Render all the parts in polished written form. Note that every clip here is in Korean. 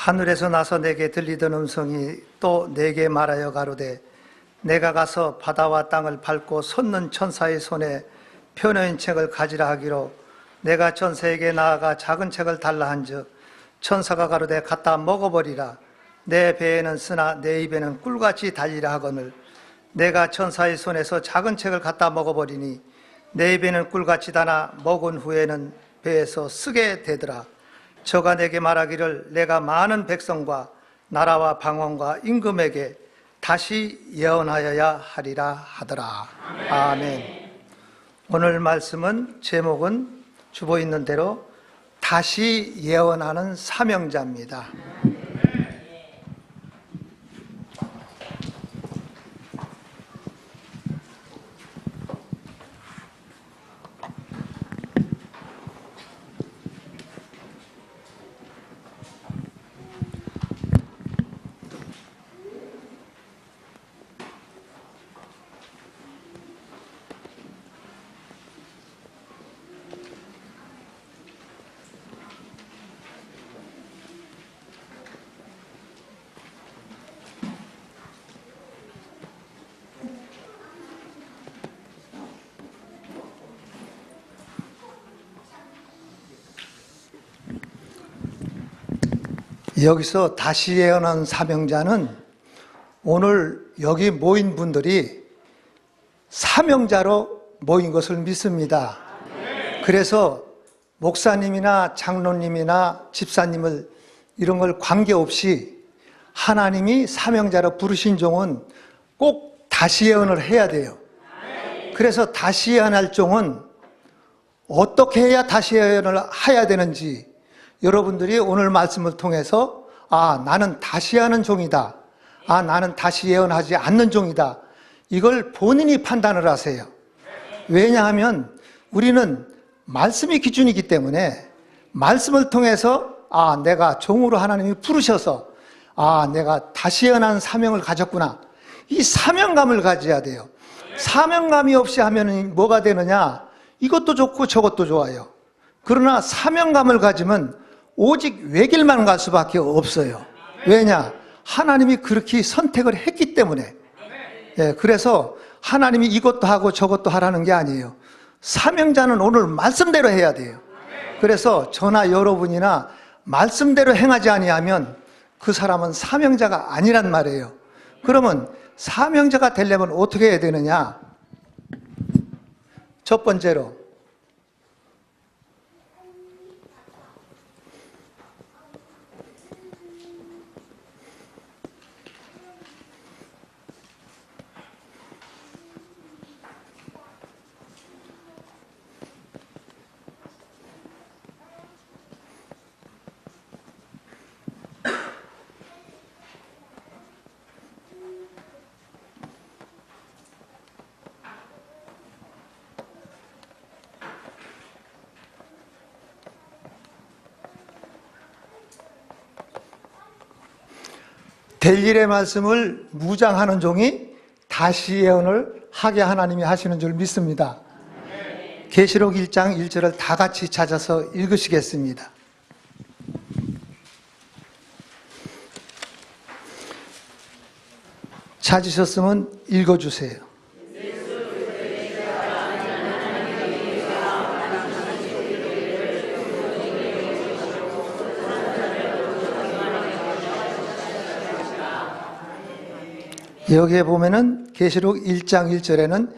하늘에서 나서 내게 들리던 음성이 또 내게 말하여 가로되 내가 가서 바다와 땅을 밟고 솟는 천사의 손에 펴놓은 책을 가지라 하기로 내가 천사에게 나아가 작은 책을 달라 한즉 천사가 가로되 갖다 먹어버리라. 내 배에는 쓰나 내 입에는 꿀같이 달리라 하거늘 내가 천사의 손에서 작은 책을 갖다 먹어버리니 내 입에는 꿀같이 다나 먹은 후에는 배에서 쓰게 되더라. 저가 내게 말하기를 내가 많은 백성과 나라와 방언과 임금에게 다시 예언하여야 하리라 하더라. 아멘. 오늘 말씀은 제목은 주보 있는 대로 다시 예언하는 사명자입니다. 여기서 다시 예언한 사명자는 오늘 여기 모인 분들이 사명자로 모인 것을 믿습니다. 그래서 목사님이나 장로님이나 집사님을 이런 걸 관계없이 하나님이 사명자로 부르신 종은 꼭 다시 예언을 해야 돼요. 그래서 다시 예언할 종은 어떻게 해야 다시 예언을 해야 되는지 여러분들이 오늘 말씀을 통해서 나는 다시 하는 종이다. 나는 다시 예언하지 않는 종이다. 이걸 본인이 판단을 하세요. 왜냐하면 우리는 말씀이 기준이기 때문에 말씀을 통해서 내가 종으로 하나님이 부르셔서 내가 다시 예언하는 사명을 가졌구나. 이 사명감을 가져야 돼요. 사명감이 없이 하면 뭐가 되느냐? 이것도 좋고 저것도 좋아요. 그러나 사명감을 가지면 오직 외길만 갈 수밖에 없어요. 왜냐? 하나님이 그렇게 선택을 했기 때문에. 그래서 하나님이 이것도 하고 저것도 하라는 게 아니에요. 사명자는 오늘 말씀대로 해야 돼요. 그래서 저나 여러분이나 말씀대로 행하지 아니하면 그 사람은 사명자가 아니란 말이에요. 그러면 사명자가 되려면 어떻게 해야 되느냐? 첫 번째로 될 일의 말씀을 무장하는 종이 다시 예언을 하게 하나님이 하시는 줄 믿습니다. 계시록 1장 1절을 다 같이 찾아서 읽으시겠습니다. 찾으셨으면 읽어주세요. 여기에 보면은 계시록 1장 1절에는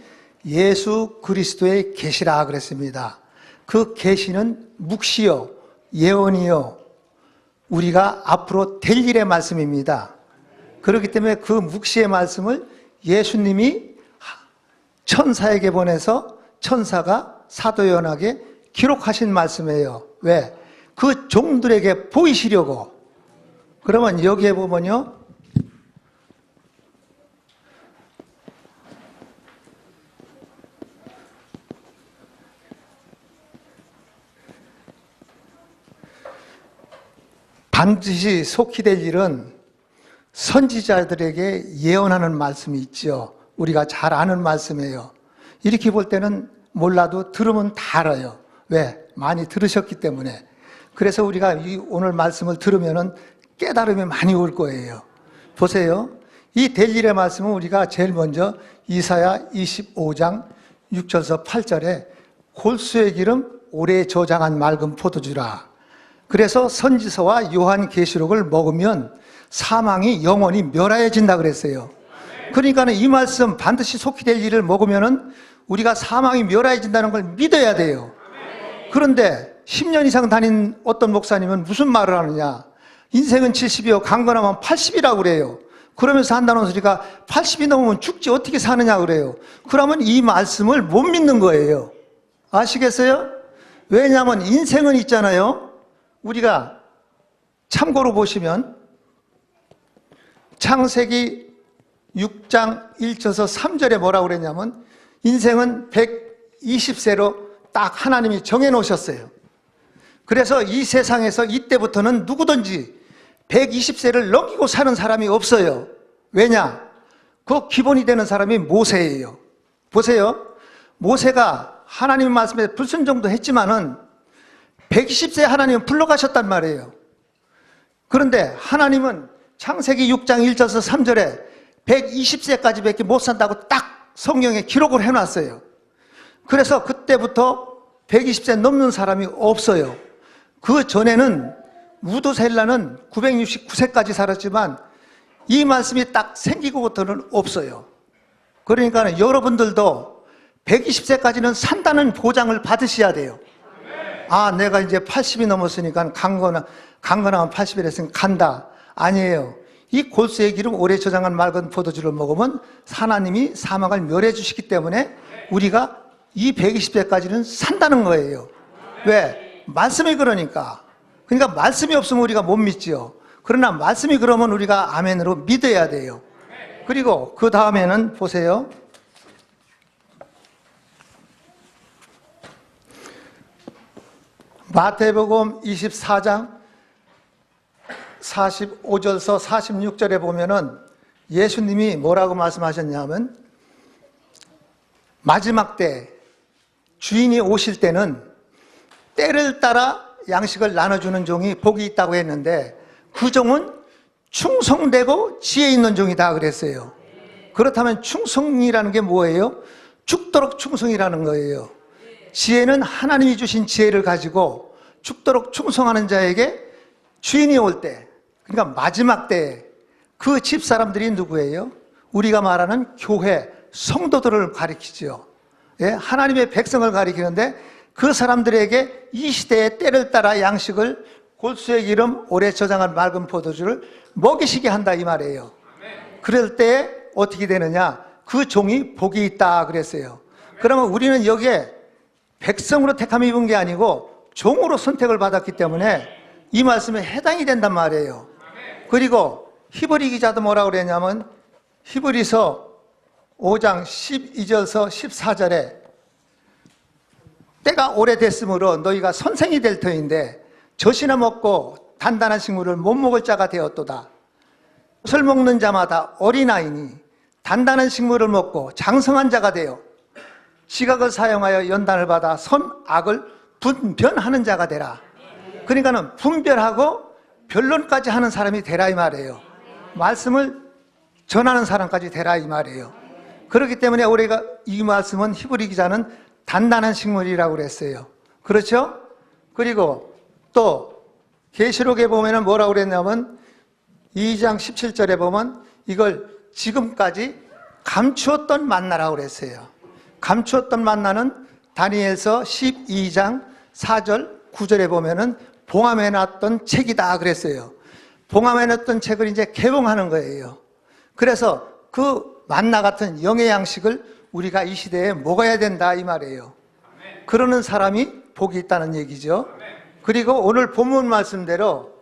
예수 그리스도의 계시라 그랬습니다. 그 계시는 묵시요 예언이요 우리가 앞으로 될 일의 말씀입니다. 그렇기 때문에 그 묵시의 말씀을 예수님이 천사에게 보내서 천사가 사도 요한에게 기록하신 말씀이에요. 왜? 그 종들에게 보이시려고. 그러면 여기에 보면요, 반드시 속히 될 일은 선지자들에게 예언하는 말씀이 있죠. 우리가 잘 아는 말씀이에요. 이렇게 볼 때는 몰라도 들으면 다 알아요. 왜? 많이 들으셨기 때문에. 그래서 우리가 이 오늘 말씀을 들으면은 깨달음이 많이 올 거예요. 보세요. 이 될 일의 말씀은 우리가 제일 먼저 이사야 25장 6절에서 8절에 골수의 기름 오래 저장한 맑은 포도주라. 그래서 선지서와 요한계시록을 먹으면 사망이 영원히 멸하여진다 그랬어요. 그러니까 이 말씀 반드시 속히 될 일을 먹으면 우리가 사망이 멸하여진다는 걸 믿어야 돼요. 그런데 10년 이상 다닌 어떤 목사님은 무슨 말을 하느냐, 인생은 70이요 강건하면 80이라고 그래요. 그러면서 한다는 소리가 80이 넘으면 죽지 어떻게 사느냐 그래요. 그러면 이 말씀을 못 믿는 거예요. 아시겠어요? 왜냐하면 인생은 있잖아요. 우리가 참고로 보시면 창세기 6장 1절에서 3절에 뭐라고 그랬냐면 인생은 120세로 딱 하나님이 정해 놓으셨어요. 그래서 이 세상에서 이때부터는 누구든지 120세를 넘기고 사는 사람이 없어요. 왜냐? 그 기본이 되는 사람이 모세예요. 보세요. 모세가 하나님 말씀에 불순종도 했지만은 120세 하나님은 불러가셨단 말이에요. 그런데 하나님은 창세기 6장 1절에서 3절에 120세까지 밖에 못 산다고 딱 성경에 기록을 해놨어요. 그래서 그때부터 120세 넘는 사람이 없어요. 그 전에는 무두셀라는 969세까지 살았지만 이 말씀이 딱 생기고부터는 없어요. 그러니까 여러분들도 120세까지는 산다는 보장을 받으셔야 돼요. 아, 내가 이제 80이 넘었으니까 강건하면 80이랬으니까 간다. 아니에요. 이 골수의 기름 오래 저장한 맑은 포도주를 먹으면 하나님이 사망을 멸해 주시기 때문에 우리가 이 120세까지는 산다는 거예요. 왜? 말씀이 그러니까. 그러니까 말씀이 없으면 우리가 못 믿지요. 그러나 말씀이 그러면 우리가 아멘으로 믿어야 돼요. 그리고 그 다음에는 보세요. 마태복음 24장 45절에서 46절에 보면은 예수님이 뭐라고 말씀하셨냐면 마지막 때 주인이 오실 때는 때를 따라 양식을 나눠주는 종이 복이 있다고 했는데 그 종은 충성되고 지혜 있는 종이다 그랬어요. 그렇다면 충성이라는 게 뭐예요? 죽도록 충성이라는 거예요. 지혜는 하나님이 주신 지혜를 가지고 죽도록 충성하는 자에게 주인이 올 때, 그러니까 마지막 때에 그 집사람들이 누구예요? 우리가 말하는 교회, 성도들을 가리키죠. 예? 하나님의 백성을 가리키는데 그 사람들에게 이 시대의 때를 따라 양식을 골수의 기름 오래 저장한 맑은 포도주를 먹이시게 한다 이 말이에요. 그럴 때 어떻게 되느냐? 그 종이 복이 있다 그랬어요. 그러면 우리는 여기에 백성으로 택함을 입은 게 아니고 종으로 선택을 받았기 때문에 이 말씀에 해당이 된단 말이에요. 그리고 히브리 기자도 뭐라고 그랬냐면 히브리서 5장 12절에서 14절에 때가 오래됐으므로 너희가 선생이 될 터인데 젖이나 먹고 단단한 식물을 못 먹을 자가 되었도다. 젖을 먹는 자마다 어린아이니 단단한 식물을 먹고 장성한 자가 되어 지각을 사용하여 연단을 받아 선악을 분별하는 자가 되라. 그러니까는 분별하고 변론까지 하는 사람이 되라 이 말이에요. 말씀을 전하는 사람까지 되라 이 말이에요. 그렇기 때문에 우리가 이 말씀은 히브리 기자는 단단한 식물이라고 그랬어요. 그렇죠? 그리고 또 계시록에 보면은 뭐라고 그랬냐면 2장 17절에 보면 이걸 지금까지 감추었던 만나라고 그랬어요. 감추었던 만나는 다니엘서 12장 4절 9절에 보면은 봉함해 놨던 책이다 그랬어요. 봉함해 놨던 책을 이제 개봉하는 거예요. 그래서 그 만나 같은 영의 양식을 우리가 이 시대에 먹어야 된다 이 말이에요. 그러는 사람이 복이 있다는 얘기죠. 그리고 오늘 본문 말씀대로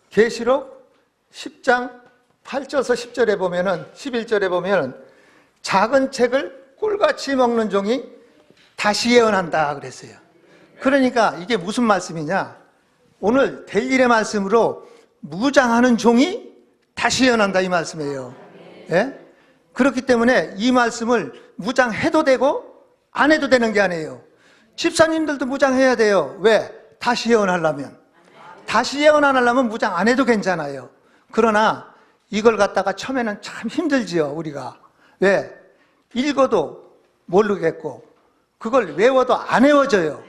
계시록 10장 8절에서 10절에 보면은 11절에 보면은 작은 책을 꿀같이 먹는 종이 다시 예언한다 그랬어요. 그러니까 이게 무슨 말씀이냐? 오늘 될 일의 말씀으로 무장하는 종이 다시 예언한다 이 말씀이에요. 예? 그렇기 때문에 이 말씀을 무장해도 되고 안 해도 되는 게 아니에요. 집사님들도 무장해야 돼요. 왜? 다시 예언하려면. 다시 예언 안 하려면 무장 안 해도 괜찮아요. 그러나 이걸 갖다가 처음에는 참 힘들지요, 우리가. 왜? 읽어도 모르겠고 그걸 외워도 안 외워져요.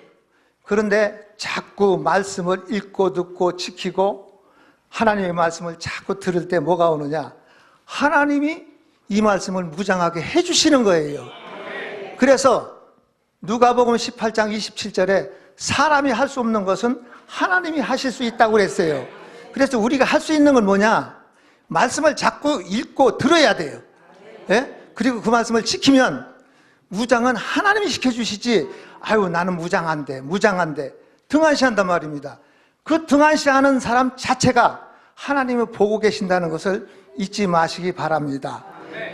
그런데 자꾸 말씀을 읽고 듣고 지키고 하나님의 말씀을 자꾸 들을 때 뭐가 오느냐? 하나님이 이 말씀을 무장하게 해주시는 거예요. 그래서 누가복음 18장 27절에 사람이 할 수 없는 것은 하나님이 하실 수 있다고 그랬어요. 그래서 우리가 할 수 있는 건 뭐냐? 말씀을 자꾸 읽고 들어야 돼요. 예? 그리고 그 말씀을 지키면 무장은 하나님이 시켜주시지, 아유 나는 무장한데 등한시한단 말입니다. 그 등한시하는 사람 자체가 하나님을 보고 계신다는 것을 잊지 마시기 바랍니다.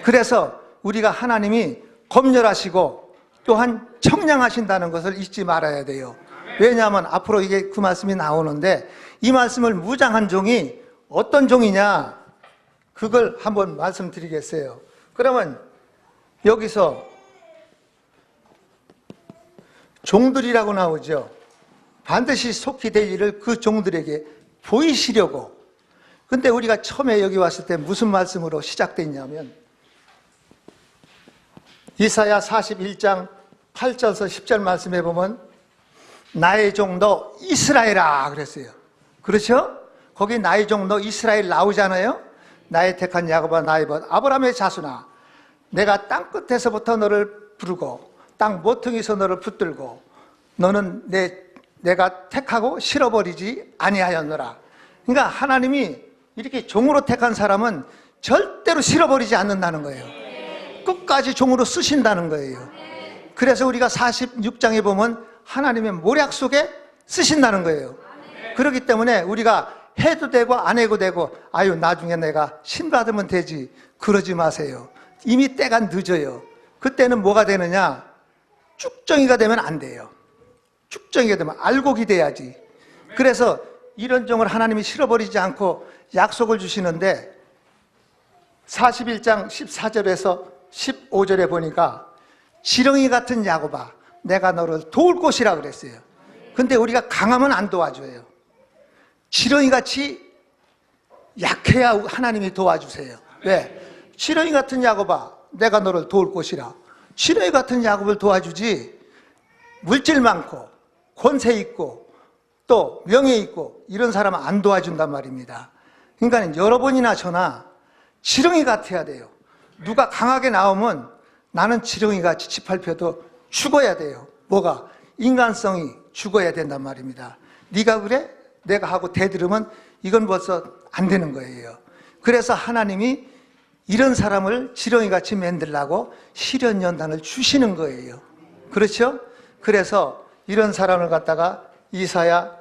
그래서 우리가 하나님이 검열하시고 또한 청량하신다는 것을 잊지 말아야 돼요. 왜냐하면 앞으로 이게 그 말씀이 나오는데, 이 말씀을 무장한 종이 어떤 종이냐, 그걸 한번 말씀드리겠어요. 그러면 여기서 종들이라고 나오죠. 반드시 속히 될 일을 그 종들에게 보이시려고. 근데 우리가 처음에 여기 왔을 때 무슨 말씀으로 시작됐냐면, 이사야 41장 8절에서 10절 말씀에 보면 나의 종 너 이스라엘아 그랬어요. 그렇죠? 거기 나의 종 너 이스라엘 나오잖아요. 나의 택한 야곱아 나의 벗 아브라함의 자손아, 내가 땅 끝에서부터 너를 부르고 땅 모퉁이에서 너를 붙들고 너는 내가 택하고 실어버리지 아니하였노라. 그러니까 하나님이 이렇게 종으로 택한 사람은 절대로 실어버리지 않는다는 거예요. 끝까지 종으로 쓰신다는 거예요. 그래서 우리가 46장에 보면 하나님의 모략 속에 쓰신다는 거예요. 그렇기 때문에 우리가 해도 되고 안 해도 되고 아유 나중에 내가 신받으면 되지, 그러지 마세요. 이미 때가 늦어요. 그때는 뭐가 되느냐? 쭉정이가 되면 안 돼요. 쭉정이가 되면 알곡이 돼야지. 그래서 이런 종을 하나님이 실어버리지 않고 약속을 주시는데, 41장 14절에서 15절에 보니까 지렁이 같은 야곱아 내가 너를 도울 곳이라 그랬어요. 근데 우리가 강하면 안 도와줘요. 지렁이같이 약해야 하나님이 도와주세요. 왜? 지렁이 같은 야곱아 내가 너를 도울 곳이라. 지렁이 같은 야곱을 도와주지, 물질 많고 권세 있고 또 명예 있고 이런 사람은 안 도와준단 말입니다. 그러니까 여러분이나 저나 지렁이 같아야 돼요. 누가 강하게 나오면 나는 지렁이같이 짓밟혀도 죽어야 돼요. 뭐가? 인간성이 죽어야 된단 말입니다. 네가 그래? 내가 하고 대들으면 이건 벌써 안 되는 거예요. 그래서 하나님이 이런 사람을 지렁이같이 만들라고 시련연단을 주시는 거예요. 그렇죠? 그래서 이런 사람을 갖다가 이사야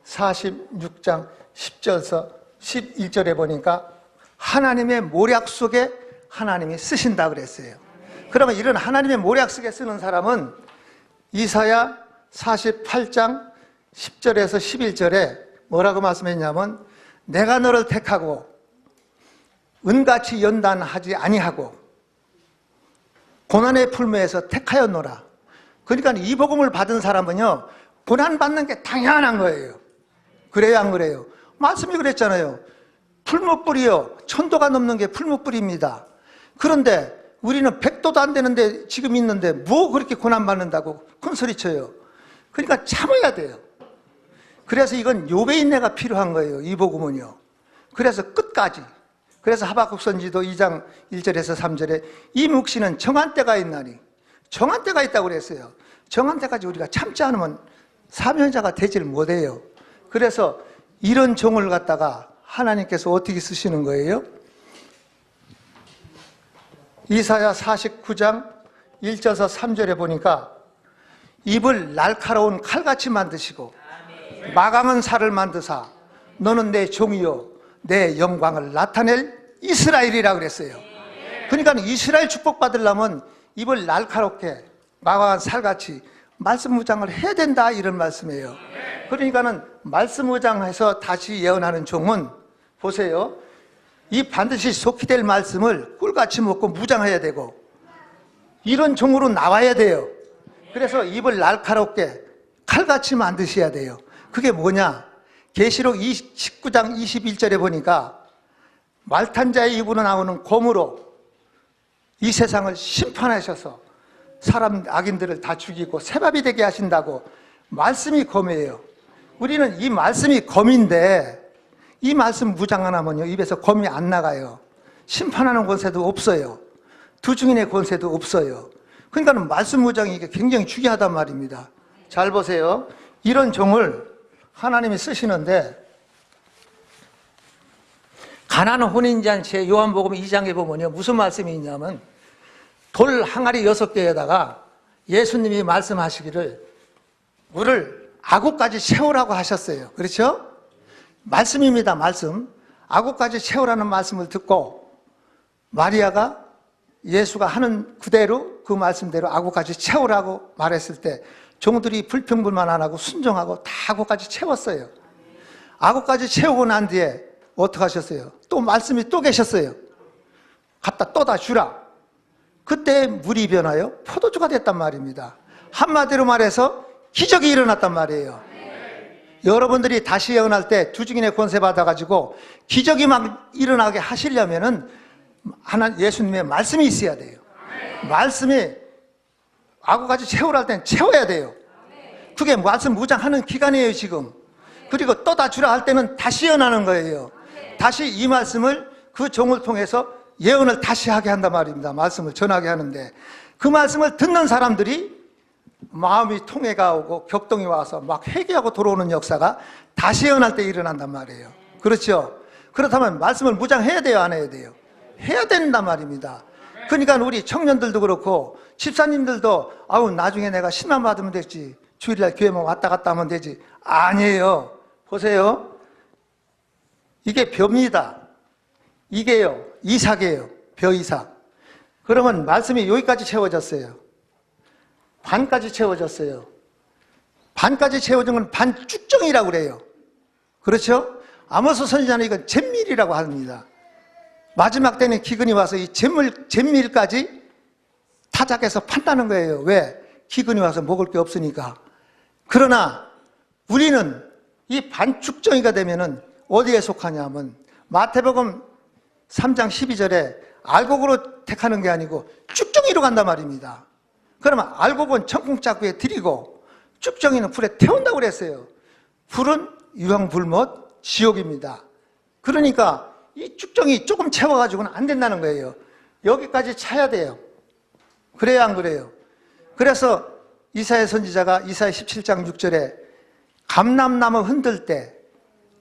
46장 10절에서 11절에 보니까 하나님의 모략 속에 하나님이 쓰신다 그랬어요. 그러면 이런 하나님의 모략 속에 쓰는 사람은 이사야 48장 10절에서 11절에 뭐라고 말씀했냐면, 내가 너를 택하고 은같이 연단하지 아니하고 고난의 풀무에서 택하였노라. 그러니까 이 복음을 받은 사람은요, 고난받는 게 당연한 거예요. 그래요, 안 그래요? 말씀이 그랬잖아요. 풀무불이요, 1000도가 넘는 게 풀무불입니다. 그런데 우리는 100도도 안 되는데 지금 있는데 뭐 그렇게 고난받는다고 큰 소리쳐요. 그러니까 참아야 돼요. 그래서 이건 요배인내가 필요한 거예요, 이 복음은요. 그래서 끝까지. 그래서 하박국 선지도 2장 1절에서 3절에 이 묵시는 정한 때가 있나니, 정한 때가 있다고 그랬어요. 정한 때까지 우리가 참지 않으면 사면자가 되지를 못해요. 그래서 이런 종을 갖다가 하나님께서 어떻게 쓰시는 거예요? 이사야 49장 1절에서 3절에 보니까 입을 날카로운 칼같이 만드시고 마강한 살을 만드사 너는 내 종이요 내 영광을 나타낼 이스라엘이라 그랬어요. 그러니까 이스라엘 축복받으려면 입을 날카롭게 마강한 살같이 말씀 무장을 해야 된다, 이런 말씀이에요. 그러니까는 말씀 무장해서 다시 예언하는 종은 보세요, 이 반드시 속히 될 말씀을 꿀같이 먹고 무장해야 되고 이런 종으로 나와야 돼요. 그래서 입을 날카롭게 칼같이 만드셔야 돼요. 그게 뭐냐? 계시록 19장 21절에 보니까 말탄 자의 입으로 나오는 검으로 이 세상을 심판하셔서 사람 악인들을 다 죽이고 새밥이 되게 하신다고. 말씀이 검이에요. 우리는 이 말씀이 검인데 이 말씀 무장 안 하면요 입에서 검이 안 나가요. 심판하는 권세도 없어요. 두 증인의 권세도 없어요. 그러니까 말씀 무장이 이게 굉장히 중요하단 말입니다. 잘 보세요. 이런 종을 하나님이 쓰시는데, 가나안 혼인잔치에 요한복음 2장에 보면요 무슨 말씀이 있냐면, 돌 항아리 6개에다가 예수님이 말씀하시기를 물을 아구까지 채우라고 하셨어요. 그렇죠? 말씀입니다. 말씀. 아구까지 채우라는 말씀을 듣고 마리아가 예수가 하는 그대로 그 말씀대로 아구까지 채우라고 말했을 때 종들이 불평불만 안 하고 순종하고 다 아구까지 채웠어요. 아구까지 채우고 난 뒤에 어떻게 하셨어요? 또 말씀이 또 계셨어요. 갖다 떠다 주라. 그때 물이 변하여 포도주가 됐단 말입니다. 한마디로 말해서 기적이 일어났단 말이에요. 여러분들이 다시 예언할 때 두 증인의 권세 받아가지고 기적이 막 일어나게 하시려면은 예수님의 말씀이 있어야 돼요. 말씀이 아구까지 채우라 할 땐 채워야 돼요. 그게 말씀 무장하는 기간이에요 지금. 그리고 떠다 주라 할 때는 다시 예언하는 거예요. 다시 이 말씀을 그 종을 통해서 예언을 다시 하게 한단 말입니다. 말씀을 전하게 하는데, 그 말씀을 듣는 사람들이 마음이 통해가 오고 격동이 와서 막 회개하고 돌아오는 역사가 다시 예언할 때 일어난단 말이에요. 그렇죠? 그렇다면 말씀을 무장해야 돼요, 안 해야 돼요? 해야 된단 말입니다. 그러니까 우리 청년들도 그렇고 집사님들도 아우 나중에 내가 신만 받으면 되지, 주일날 교회만 왔다 갔다 하면 되지. 아니에요. 보세요. 이게 벼입니다. 이게요 이삭이에요. 벼 이삭. 그러면 말씀이 여기까지 채워졌어요. 반까지 채워졌어요. 반까지 채워진 건 반죽정이라고 그래요. 그렇죠? 아모스 선지자는 이건 잿밀이라고 합니다. 마지막 때는 기근이 와서 이 잿밀까지 타작해서 판다는 거예요. 왜? 기근이 와서 먹을 게 없으니까. 그러나 우리는 이 반죽정이가 되면은 어디에 속하냐면 마태복음 3장 12절에 알곡으로 택하는 게 아니고 쭉정이로 간단 말입니다. 그러면 알곡은 청궁자구에 들이고 쭉정이는 불에 태운다고 그랬어요. 불은 유황불못 지옥입니다. 그러니까 이 쭉정이 조금 채워가지고는 안 된다는 거예요. 여기까지 차야 돼요. 그래야 안 그래요? 그래서 이사야 선지자가 이사야 17장 6절에 감람나무 흔들 때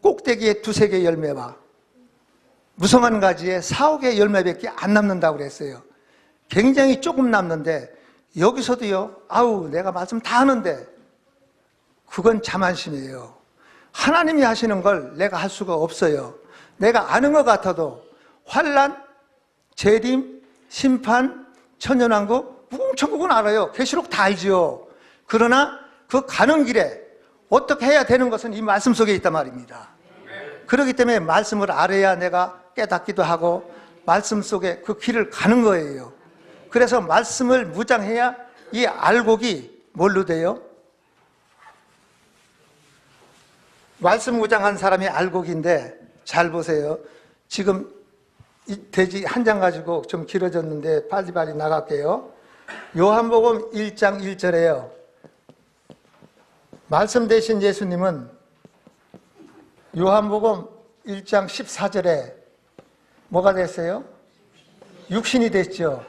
꼭대기에 2-3개 열매와 무성한 가지에 4-5개 열매밖에 안 남는다고 그랬어요. 굉장히 조금 남는데 여기서도요, 아우 내가 말씀 다 하는데 그건 자만심이에요. 하나님이 하시는 걸 내가 할 수가 없어요. 내가 아는 것 같아도 환난, 재림, 심판, 천년왕국, 무궁천국은 알아요. 계시록 다 알지요. 그러나 그 가는 길에 어떻게 해야 되는 것은 이 말씀 속에 있단 말입니다. 그렇기 때문에 말씀을 알아야 내가 깨닫기도 하고 말씀 속에 그 길을 가는 거예요. 그래서 말씀을 무장해야 이 알곡이 뭘로 돼요? 말씀 무장한 사람이 알곡인데, 잘 보세요. 지금 이 돼지 한 장 가지고 좀 길어졌는데 빨리빨리 나갈게요. 요한복음 1장 1절에요. 말씀 되신 예수님은 요한복음 1장 14절에 뭐가 됐어요? 육신이 됐죠.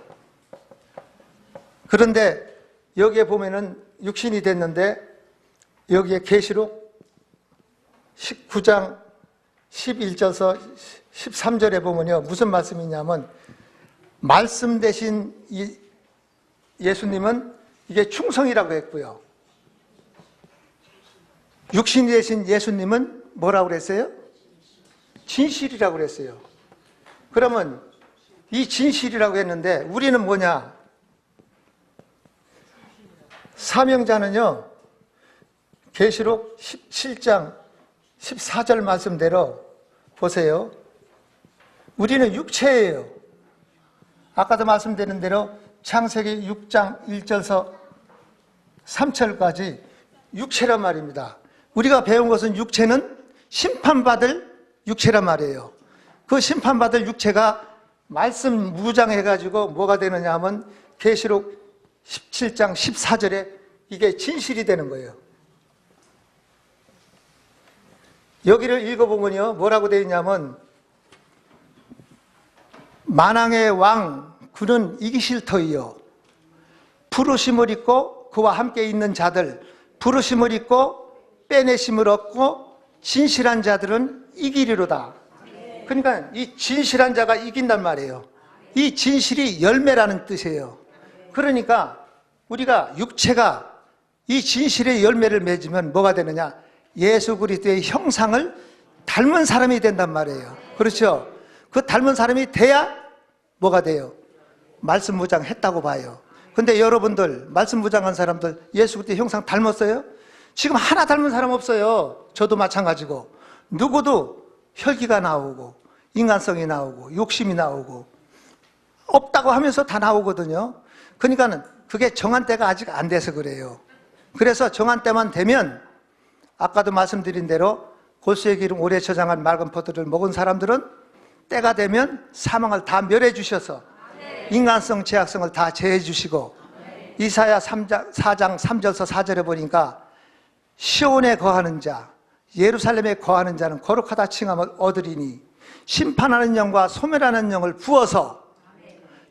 그런데 여기에 보면은 육신이 됐는데 여기에 계시록 19장 11절에서 13절에 보면요 무슨 말씀이냐면, 말씀 되신 이 예수님은 이게 충성이라고 했고요, 육신이 되신 예수님은 뭐라고 그랬어요? 진실이라고 그랬어요. 그러면 이 진실이라고 했는데 우리는 뭐냐? 사명자는요 계시록 17장 14절 말씀대로 보세요. 우리는 육체예요. 아까도 말씀드린 대로 창세기 6장 1절에서 3절까지 육체란 말입니다. 우리가 배운 것은 육체는 심판받을 육체란 말이에요. 그 심판받을 육체가 말씀 무장해가지고 뭐가 되느냐 하면 계시록 17장 14절에 이게 진실이 되는 거예요. 여기를 읽어보면요, 뭐라고 되어 있냐면, 만왕의 왕 그는 이기실 터이요, 부르심을 입고 그와 함께 있는 자들, 부르심을 입고 빼내심을 얻고 진실한 자들은 이기리로다. 그러니까 이 진실한 자가 이긴단 말이에요. 이 진실이 열매라는 뜻이에요. 그러니까 우리가 육체가 이 진실의 열매를 맺으면 뭐가 되느냐? 예수 그리스도의 형상을 닮은 사람이 된단 말이에요. 그렇죠? 그 닮은 사람이 돼야 뭐가 돼요? 말씀 무장했다고 봐요. 근데 여러분들 말씀 무장한 사람들 예수 그리스도의 형상 닮았어요? 지금 하나 닮은 사람 없어요. 저도 마찬가지고. 누구도 혈기가 나오고 인간성이 나오고 욕심이 나오고 없다고 하면서 다 나오거든요. 그러니까는 그게 정한 때가 아직 안 돼서 그래요. 그래서 정한 때만 되면 아까도 말씀드린 대로 골수의 기름 오래 저장한 맑은 포도를 먹은 사람들은 때가 되면 사망을 다 멸해 주셔서 인간성, 죄악성을 다 제해 주시고, 이사야 4장 3절서 4절에 보니까 시온에 거하는 자, 예루살렘에 거하는 자는 거룩하다 칭함을 얻으리니 심판하는 영과 소멸하는 영을 부어서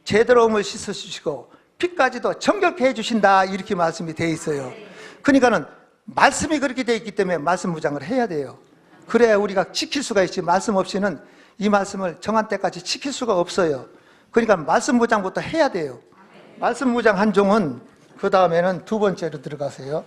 제대로움을 씻어주시고 피까지도 정결케 해주신다, 이렇게 말씀이 되어 있어요. 그러니까는 말씀이 그렇게 되어 있기 때문에 말씀 무장을 해야 돼요. 그래야 우리가 지킬 수가 있지, 말씀 없이는 이 말씀을 정한 때까지 지킬 수가 없어요. 그러니까 말씀 무장부터 해야 돼요. 말씀 무장 한 종은 그 다음에는 두 번째로 들어가세요.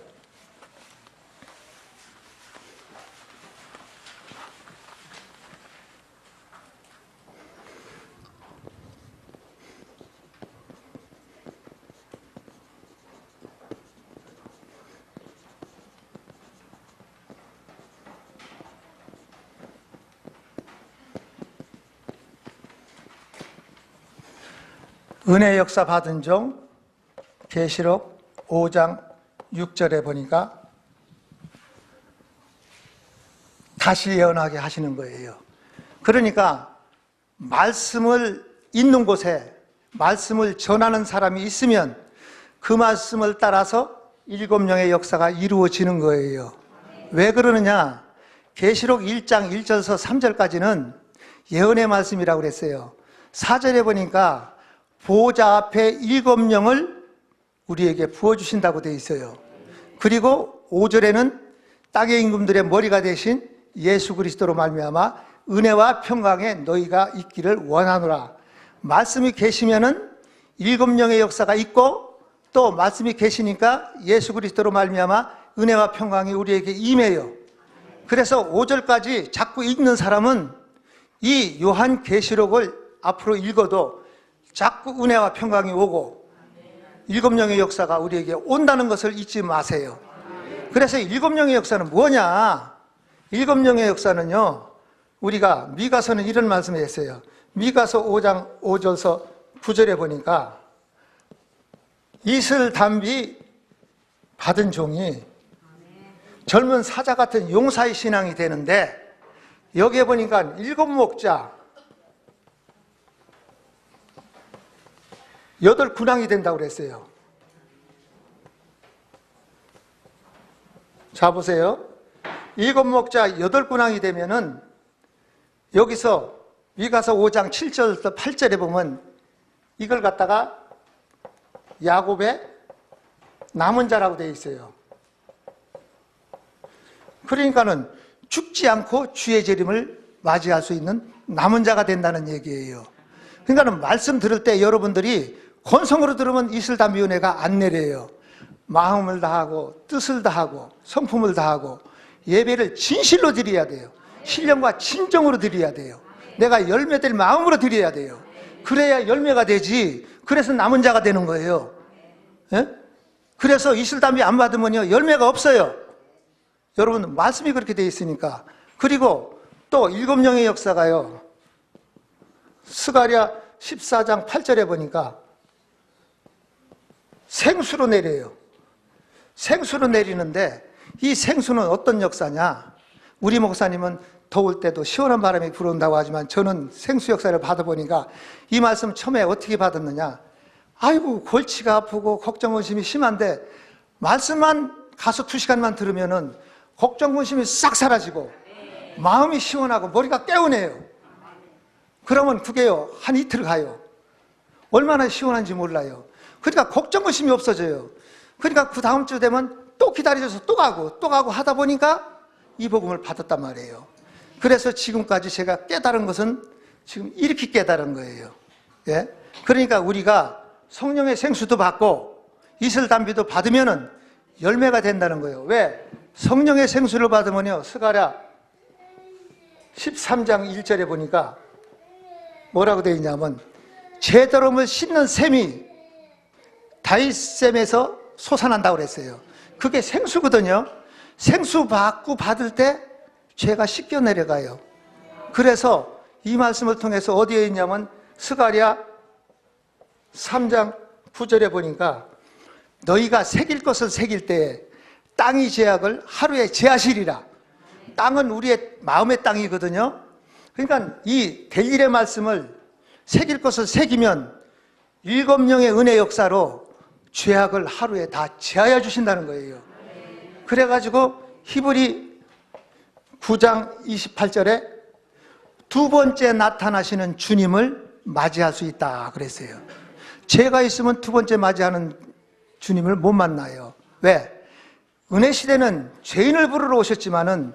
은혜 역사 받은 종 계시록 5장 6절에 보니까 다시 예언하게 하시는 거예요. 그러니까 말씀을 있는 곳에 말씀을 전하는 사람이 있으면 그 말씀을 따라서 7영의 역사가 이루어지는 거예요. 왜 그러느냐? 계시록 1장 1절에서 3절까지는 예언의 말씀이라고 그랬어요. 4절에 보니까 보호자 앞에 7영을 우리에게 부어주신다고 되어 있어요. 그리고 5절에는 땅의 임금들의 머리가 되신 예수 그리스도로 말미암아 은혜와 평강에 너희가 있기를 원하노라. 말씀이 계시면은 7영의 역사가 있고, 또 말씀이 계시니까 예수 그리스도로 말미암아 은혜와 평강이 우리에게 임해요. 그래서 5절까지 자꾸 읽는 사람은 이 요한 계시록을 앞으로 읽어도 자꾸 은혜와 평강이 오고 7영의 역사가 우리에게 온다는 것을 잊지 마세요. 그래서 7영의 역사는 뭐냐? 7영의 역사는요, 우리가 미가서는 이런 말씀을 했어요. 미가서 5장 5절서 9절에 보니까 이슬 담비 받은 종이 젊은 사자 같은 용사의 신앙이 되는데, 여기에 보니까 7목자 8군왕이 된다고 그랬어요. 자 보세요. 7목자 8군왕이 되면은 여기서 미가서 5장 7절부터 8절에 보면 이걸 갖다가 야곱의 남은 자라고 되어 있어요. 그러니까는 죽지 않고 주의 재림을 맞이할 수 있는 남은 자가 된다는 얘기예요. 그러니까는 말씀 들을 때 여러분들이 건성으로 들으면 이슬담비 은혜가 안 내려요. 마음을 다하고 뜻을 다하고 성품을 다하고 예배를 진실로 드려야 돼요. 신령과 진정으로 드려야 돼요. 내가 열매될 마음으로 드려야 돼요. 그래야 열매가 되지. 그래서 남은 자가 되는 거예요. 예? 그래서 이슬담비 안 받으면요, 열매가 없어요. 여러분, 말씀이 그렇게 돼 있으니까. 그리고 또 7영의 역사가요, 스가랴 14장 8절에 보니까 생수로 내려요. 생수로 내리는데 이 생수는 어떤 역사냐? 우리 목사님은 더울 때도 시원한 바람이 불어온다고 하지만 저는 생수 역사를 받아보니까 이 말씀 처음에 어떻게 받았느냐. 아이고 골치가 아프고 걱정 근심이 심한데 말씀만 가서 2시간만 들으면은 걱정 근심이 싹 사라지고 마음이 시원하고 머리가 개운해요. 그러면 그게요 한 이틀 가요. 얼마나 시원한지 몰라요. 그러니까 걱정 근심이 없어져요. 그러니까 그 다음 주 되면 또 기다려줘서 또 가고 하다 보니까 이 복음을 받았단 말이에요. 그래서 지금까지 제가 깨달은 것은 지금 이렇게 깨달은 거예요. 예? 그러니까 우리가 성령의 생수도 받고 이슬담비도 받으면은 열매가 된다는 거예요. 왜? 성령의 생수를 받으면요, 스가랴 13장 1절에 보니까 뭐라고 되어 있냐면 제더러움을 씻는 샘이 다윗샘에서 솟아난다고 그랬어요. 그게 생수거든요. 생수 받고 받을 때 죄가 씻겨 내려가요. 그래서 이 말씀을 통해서 어디에 있냐면 스가랴 3장 9절에 보니까 너희가 새길 것을 새길 때에 땅이 제약을 하루에 제하시리라. 땅은 우리의 마음의 땅이거든요. 그러니까 이 대일의 말씀을 새길 것을 새기면 7명의 은혜 역사로 죄악을 하루에 다 제하여 주신다는 거예요. 그래가지고 히브리 9장 28절에 두 번째 나타나시는 주님을 맞이할 수 있다 그랬어요. 죄가 있으면 두 번째 맞이하는 주님을 못 만나요. 왜? 은혜 시대는 죄인을 부르러 오셨지만은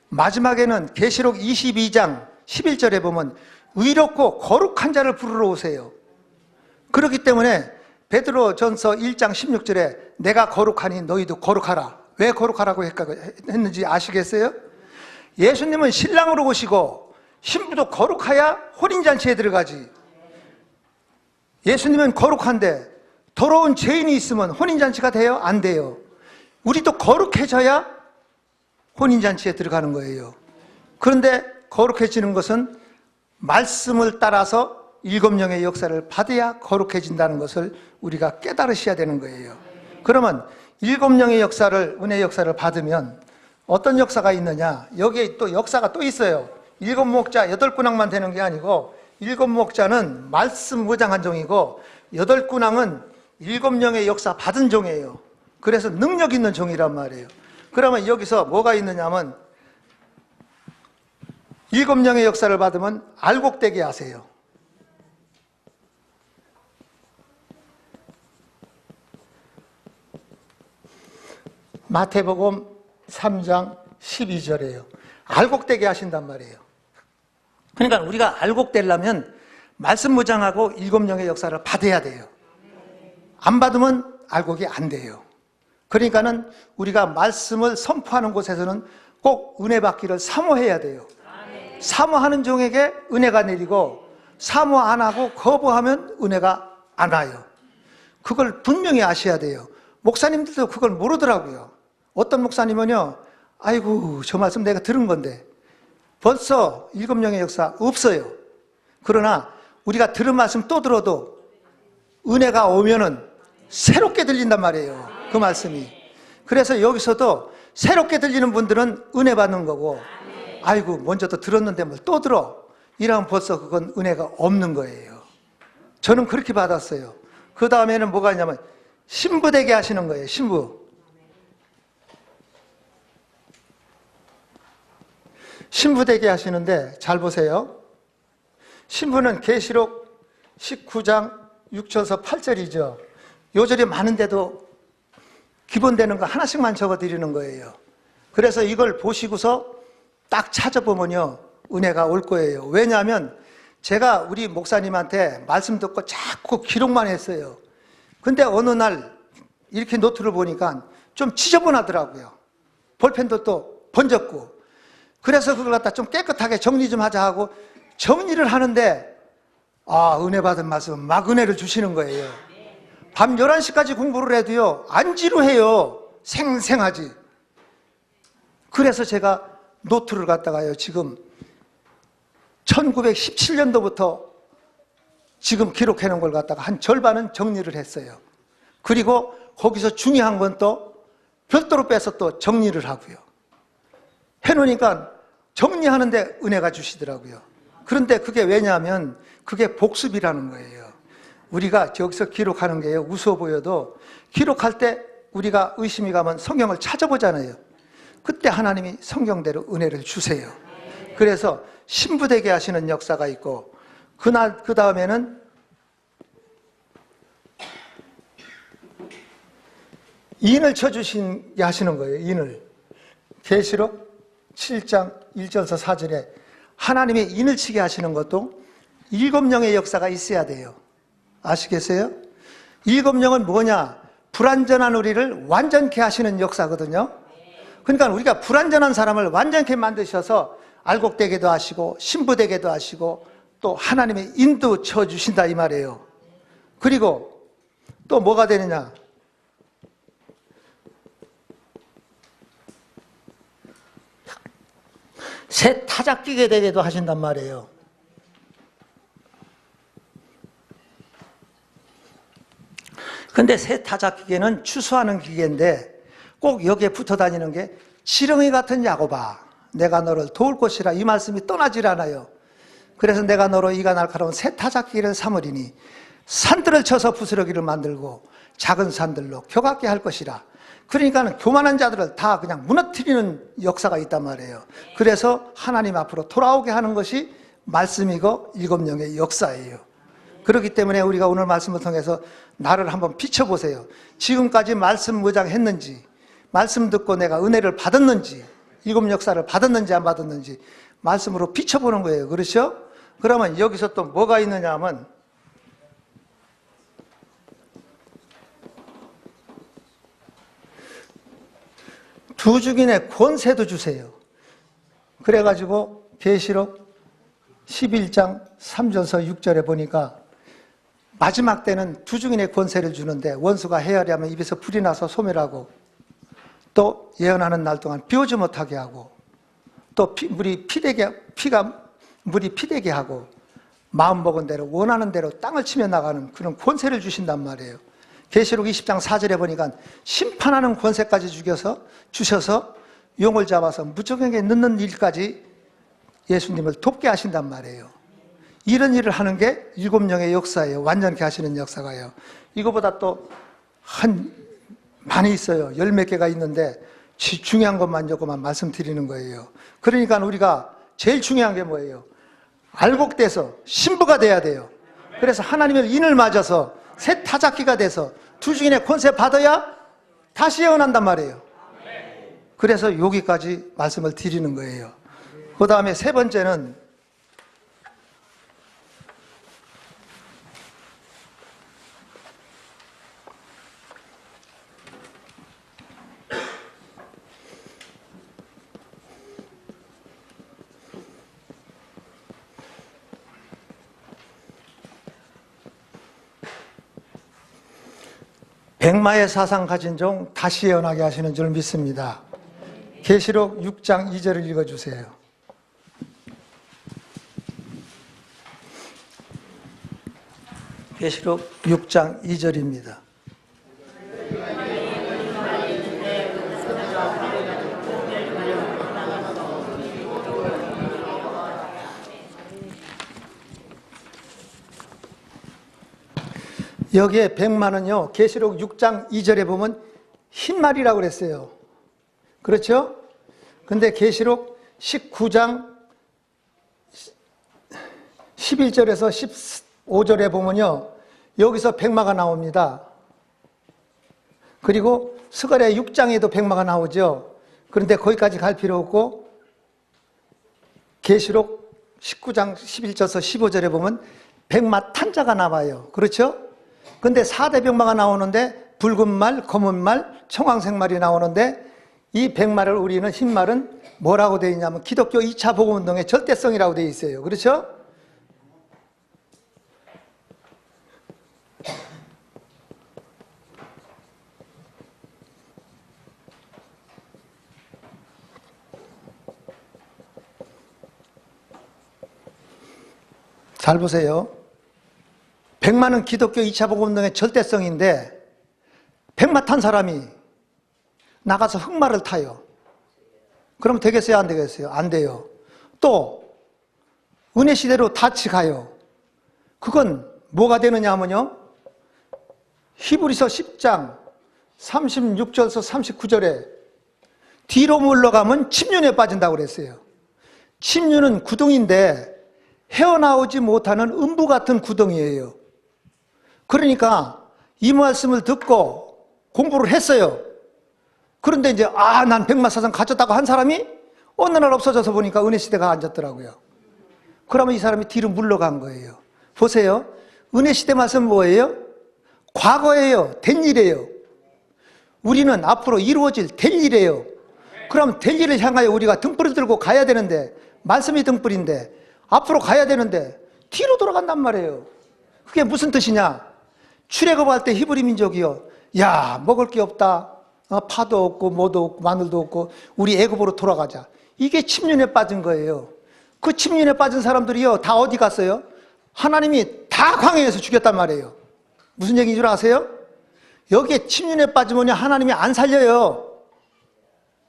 마지막에는 계시록 22장 11절에 보면 의롭고 거룩한 자를 부르러 오세요. 그렇기 때문에 베드로 전서 1장 16절에 내가 거룩하니 너희도 거룩하라. 왜 거룩하라고 했는지 아시겠어요? 예수님은 신랑으로 오시고 신부도 거룩해야 혼인잔치에 들어가지. 예수님은 거룩한데 더러운 죄인이 있으면 혼인잔치가 돼요? 안 돼요. 우리도 거룩해져야 혼인잔치에 들어가는 거예요. 그런데 거룩해지는 것은 말씀을 따라서 7명의 역사를 받아야 거룩해진다는 것을 우리가 깨달으셔야 되는 거예요. 그러면 7명의 역사를, 은혜 역사를 받으면 어떤 역사가 있느냐? 여기에 또 역사가 또 있어요. 7목자 8군왕만 되는 게 아니고 7목자는 말씀 무장한 종이고 8군왕은 7명의 역사 받은 종이에요. 그래서 능력 있는 종이란 말이에요. 그러면 여기서 뭐가 있느냐면 7명의 역사를 받으면 알곡되게 하세요. 마태복음 3장 12절이에요. 알곡되게 하신단 말이에요. 그러니까 우리가 알곡되려면 말씀 무장하고 7명의 역사를 받아야 돼요. 안 받으면 알곡이 안 돼요. 그러니까는 우리가 말씀을 선포하는 곳에서는 꼭 은혜 받기를 사모해야 돼요. 사모하는 종에게 은혜가 내리고 사모 안 하고 거부하면 은혜가 안 와요. 그걸 분명히 아셔야 돼요. 목사님들도 그걸 모르더라고요. 어떤 목사님은요, 아이고 저 말씀 내가 들은 건데 벌써 7명의 역사 없어요. 그러나 우리가 들은 말씀 또 들어도 은혜가 오면은 새롭게 들린단 말이에요. 그 말씀이. 그래서 여기서도 새롭게 들리는 분들은 은혜 받는 거고, 아이고 먼저 또 들었는데 뭘 또 들어 이러면 벌써 그건 은혜가 없는 거예요. 저는 그렇게 받았어요. 그 다음에는 뭐가 있냐면 신부되게 하시는 거예요. 신부되게 하시는데 잘 보세요. 신부는 계시록 19장 6절에서 8절이죠. 요절이 많은데도 기본되는 거 하나씩만 적어드리는 거예요. 그래서 이걸 보시고서 딱 찾아보면요 은혜가 올 거예요. 왜냐하면 제가 우리 목사님한테 말씀 듣고 자꾸 기록만 했어요. 근데 어느 날 이렇게 노트를 보니까 좀 지저분하더라고요. 볼펜도 또 번졌고. 그래서 그걸 갖다 좀 깨끗하게 정리 좀 하자 하고 정리를 하는데 은혜 받은 말씀은 막 은혜를 주시는 거예요. 밤 11시까지 공부를 해도요 안 지루해요. 생생하지. 그래서 제가 노트를 갖다가요 지금 1917년도부터 지금 기록해 놓은 걸 갖다가 한 절반은 정리를 했어요. 그리고 거기서 중요한 건 또 별도로 빼서 또 정리를 하고요. 해놓으니까 정리하는데 은혜가 주시더라고요. 그런데 그게 왜냐하면 그게 복습이라는 거예요. 우리가 여기서 기록하는 게 우스워 보여도 기록할 때 우리가 의심이 가면 성경을 찾아보잖아요. 그때 하나님이 성경대로 은혜를 주세요. 그래서 신부되게 하시는 역사가 있고, 그 다음에는 인을 쳐주시게 하시는 거예요. 인을. 계시록 7장 1절에서 4절에 하나님이 인을 치게 하시는 것도 7영의 역사가 있어야 돼요. 아시겠어요? 7영은 뭐냐? 불완전한 우리를 완전케 하시는 역사거든요. 그러니까 우리가 불완전한 사람을 완전케 만드셔서 알곡되게도 하시고 신부되게도 하시고 또 하나님의 인도 쳐주신다 이 말이에요. 그리고 또 뭐가 되느냐? 새 타작 끼게 되게도 하신단 말이에요. 근데 새 타작 기계는 추수하는 기계인데 꼭 여기에 붙어 다니는 게 지렁이 같은 야곱아, 내가 너를 도울 것이라 이 말씀이 떠나질 않아요. 그래서 내가 너로 이가 날카로운 새 타작 기계를 삼으리니 산들을 쳐서 부스러기를 만들고 작은 산들로 켜갖게 할 것이라. 그러니까 교만한 자들을 다 그냥 무너뜨리는 역사가 있단 말이에요. 그래서 하나님 앞으로 돌아오게 하는 것이 말씀이고 7영의 역사예요. 그렇기 때문에 우리가 오늘 말씀을 통해서 나를 한번 비춰보세요. 지금까지 말씀 무장했는지, 말씀 듣고 내가 은혜를 받았는지, 7 역사를 받았는지 안 받았는지 말씀으로 비춰보는 거예요. 그렇죠? 그러면 여기서 또 뭐가 있느냐 하면 두 주인의 권세도 주세요. 그래가지고 계시록 11장 3절서 6절에 보니까 마지막 때는 두 주인의 권세를 주는데 물이 헤아리하면 입에서 불이 나서 소멸하고 또 예언하는 날 동안 비 오지 못하게 하고 또 물이 피되게 하고 마음 먹은 대로 원하는 대로 땅을 치며 나가는 그런 권세를 주신단 말이에요. 계시록 20장 4절에 보니까 심판하는 권세까지 주셔서 용을 잡아서 무적에게 넣는 일까지 예수님을 돕게 하신단 말이에요. 이런 일을 하는 게 7영의 역사예요. 완전케 하시는 역사가요. 이거보다 또 많이 있어요. 10몇 개가 있는데 중요한 것만 조금만 말씀드리는 거예요. 그러니까 우리가 제일 중요한 게 뭐예요? 알곡돼서 신부가 돼야 돼요. 그래서 하나님의 인을 맞아서 새 타작기가 돼서 두 주인의 권세 받아야 다시 예언한단 말이에요. 그래서 여기까지 말씀을 드리는 거예요. 그 다음에 세 번째는 백마의 사상 가진 종 다시 예언하게 하시는 줄 믿습니다. 계시록 6장 2절을 읽어주세요. 계시록 6장 2절입니다. 여기에 백마는요, 계시록 6장 2절에 보면 흰말이라고 그랬어요. 그렇죠? 근데 계시록 19장 11절에서 15절에 보면요, 여기서 백마가 나옵니다. 그리고 스가랴 6장에도 백마가 나오죠. 그런데 거기까지 갈 필요 없고 계시록 19장 11절에서 15절에 보면 백마 탄자가 나와요. 그렇죠? 근데 4대 백마가 나오는데 붉은 말, 검은 말, 청황색 말이 나오는데 이 백마를 우리는 흰말은 뭐라고 되어 있냐면 기독교 2차 복음운동의 절대성이라고 되어 있어요. 그렇죠? 잘 보세요. 백마는 기독교 2차 복음운동의 절대성인데 백마 탄 사람이 나가서 흑마를 타요. 그럼 되겠어요? 안 되겠어요? 안 돼요. 또 은혜 시대로 같이 가요. 그건 뭐가 되느냐 하면요, 히브리서 10장 36절에서 39절에 뒤로 물러가면 침륜에 빠진다고 그랬어요. 침륜은 구덩이인데 헤어나오지 못하는 음부 같은 구덩이에요. 그러니까 이 말씀을 듣고 공부를 했어요. 그런데 이제 난 백마사상 가졌다고 한 사람이 어느 날 없어져서 보니까 은혜시대가 앉았더라고요. 그러면 이 사람이 뒤로 물러간 거예요. 보세요. 은혜시대 말씀 뭐예요? 과거예요. 된 일이에요. 우리는 앞으로 이루어질 될 일이에요. 그럼 될 일을 향하여 우리가 등불을 들고 가야 되는데, 말씀이 등불인데 앞으로 가야 되는데 뒤로 돌아간단 말이에요. 그게 무슨 뜻이냐? 출애굽할 때 히브리 민족이요, 야, 먹을 게 없다, 파도 없고 뭐도 없고 마늘도 없고 우리 애굽으로 돌아가자. 이게 침륜에 빠진 거예요. 그 침륜에 빠진 사람들이요, 다 어디 갔어요? 하나님이 다 광야에서 죽였단 말이에요. 무슨 얘기인 줄 아세요? 여기에 침륜에 빠지면 하나님이 안 살려요.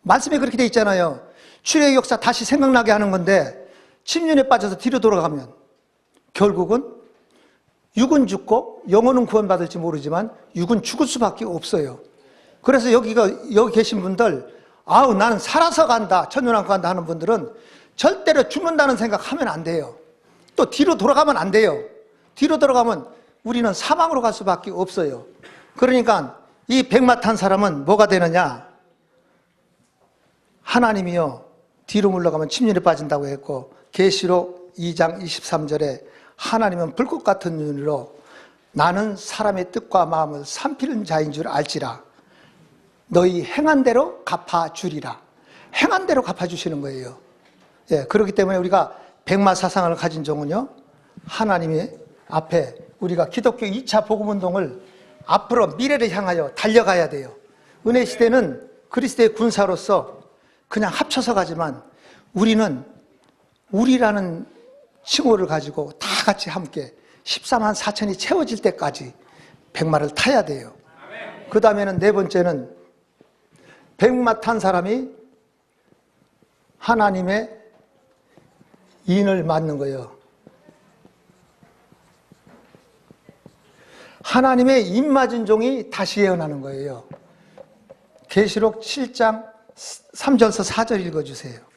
말씀에 그렇게 돼 있잖아요. 출애굽 역사 다시 생각나게 하는 건데, 침륜에 빠져서 뒤로 돌아가면 결국은 육은 죽고 영혼은 구원받을지 모르지만 육은 죽을 수밖에 없어요. 그래서 여기 계신 분들, 나는 살아서 간다, 천년왕국 간다 하는 분들은 절대로 죽는다는 생각하면 안 돼요. 또 뒤로 돌아가면 안 돼요. 뒤로 돌아가면 우리는 사망으로 갈 수밖에 없어요. 그러니까 이 백마 탄 사람은 뭐가 되느냐? 하나님이요, 뒤로 물러가면 침륜에 빠진다고 했고, 계시록 2장 23절에 하나님은 불꽃 같은 눈으로 나는 사람의 뜻과 마음을 살피는 자인 줄 알지라. 너희 행한 대로 갚아주리라. 행한 대로 갚아주시는 거예요. 예, 그렇기 때문에 우리가 백마 사상을 가진 종은요, 하나님이 앞에 우리가 기독교 2차 복음운동을 앞으로 미래를 향하여 달려가야 돼요. 은혜 시대는 그리스도의 군사로서 그냥 합쳐서 가지만, 우리는 우리라는 칭호를 가지고 다 같이 함께 14만 4천이 채워질 때까지 백마를 타야 돼요. 그 다음에는 네 번째는 백마 탄 사람이 하나님의 인을 맞는 거예요. 하나님의 인 맞은 종이 다시 예언하는 거예요. 계시록 7장 3절에서 4절 읽어주세요.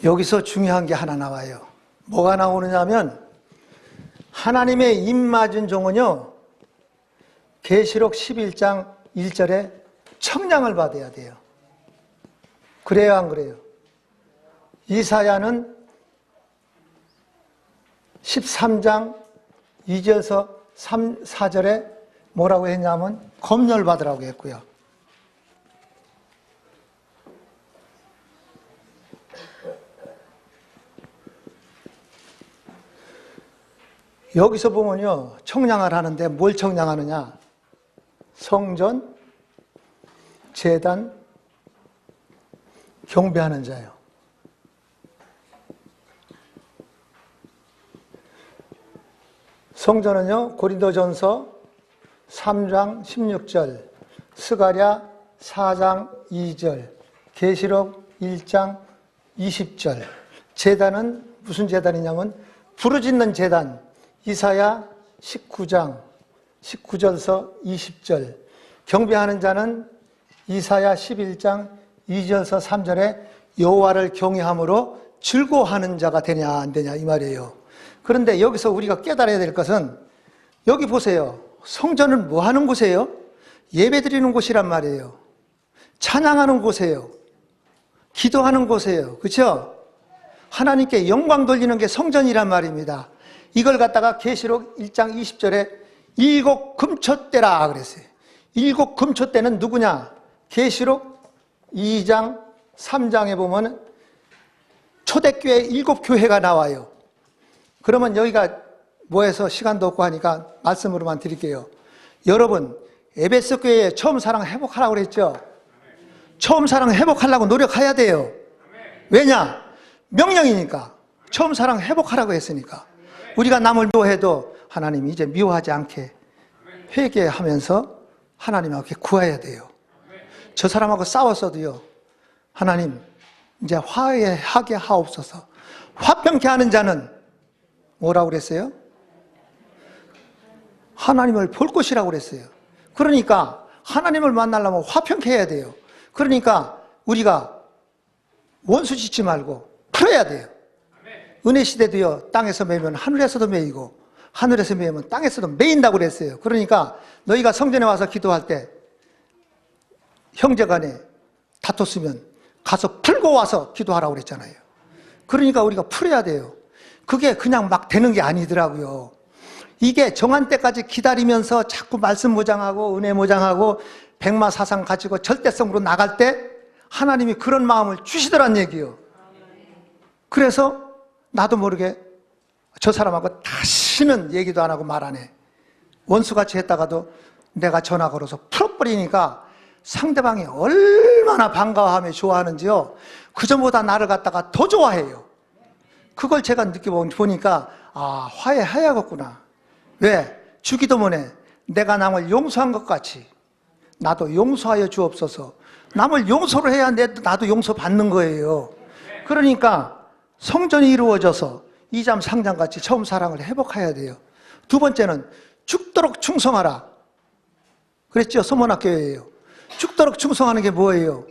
여기서 중요한 게 하나 나와요. 뭐가 나오느냐면, 하나님의 입 맞은 종은요, 계시록 11장 1절에 청량을 받아야 돼요. 그래요, 안 그래요? 이사야는 13장 2절에서 4절에 뭐라고 했냐면 검열 받으라고 했고요. 여기서 보면요, 청량을 하는데 뭘 청량하느냐? 성전, 제단, 경배하는 자요. 성전은요, 고린도전서 3장 16절, 스가랴 4장 2절, 계시록 1장 20절. 제단은 무슨 제단이냐면 부르짖는 제단, 이사야 19장 19절에서 20절. 경배하는 자는 이사야 11장 2절에서 3절에 여호와를 경외함으로 즐거워하는 자가 되냐 안 되냐 이 말이에요. 그런데 여기서 우리가 깨달아야 될 것은, 여기 보세요. 성전은 뭐 하는 곳이에요? 예배 드리는 곳이란 말이에요. 찬양하는 곳이에요. 기도하는 곳이에요. 그렇죠? 하나님께 영광 돌리는 게 성전이란 말입니다. 이걸 갖다가 계시록 1장 20절에 일곱 금초대라 그랬어요. 일곱 금초대는 누구냐? 계시록 2장 3장에 보면 초대교회 일곱 교회가 나와요. 그러면 여기가 뭐해서 시간도 없고 하니까 말씀으로만 드릴게요. 여러분, 에베소 교회에 처음 사랑 회복하라고 그랬죠? 처음 사랑 회복하려고 노력해야 돼요. 왜냐? 명령이니까. 처음 사랑 회복하라고 했으니까. 우리가 남을 미워해도 하나님이 이제 미워하지 않게 회개하면서 하나님하고 구해야 돼요. 저 사람하고 싸웠어도요, 하나님 이제 화해하게 하옵소서. 화평케 하는 자는 뭐라고 그랬어요? 하나님을 볼 것이라고 그랬어요. 그러니까 하나님을 만나려면 화평케 해야 돼요. 그러니까 우리가 원수 짓지 말고 풀어야 돼요. 은혜 시대도요, 땅에서 매면 하늘에서도 매이고 하늘에서 매면 땅에서도 매인다고 그랬어요. 그러니까 너희가 성전에 와서 기도할 때 형제간에 다퉜으면 가서 풀고 와서 기도하라고 그랬잖아요. 그러니까 우리가 풀어야 돼요. 그게 그냥 막 되는 게 아니더라고요. 이게 정한 때까지 기다리면서 자꾸 말씀 무장하고 은혜 무장하고 백마사상 가지고 절대성으로 나갈 때 하나님이 그런 마음을 주시더란 얘기예요. 그래서 나도 모르게 저 사람하고 다시는 얘기도 안 하고 말 안 해. 원수같이 했다가도 내가 전화 걸어서 풀어버리니까 상대방이 얼마나 반가워하며 좋아하는지요. 그전보다 나를 갖다가 더 좋아해요. 그걸 제가 느껴보니까 아, 화해해야겠구나. 왜? 주기도 전에 내가 남을 용서한 것 같이 나도 용서하여 주옵소서. 남을 용서를 해야 나도 용서받는 거예요. 그러니까 성전이 이루어져서 이잠 상장같이 처음 사랑을 회복해야 돼요. 두 번째는 죽도록 충성하라. 그랬죠? 소문학교예요. 죽도록 충성하는 게 뭐예요?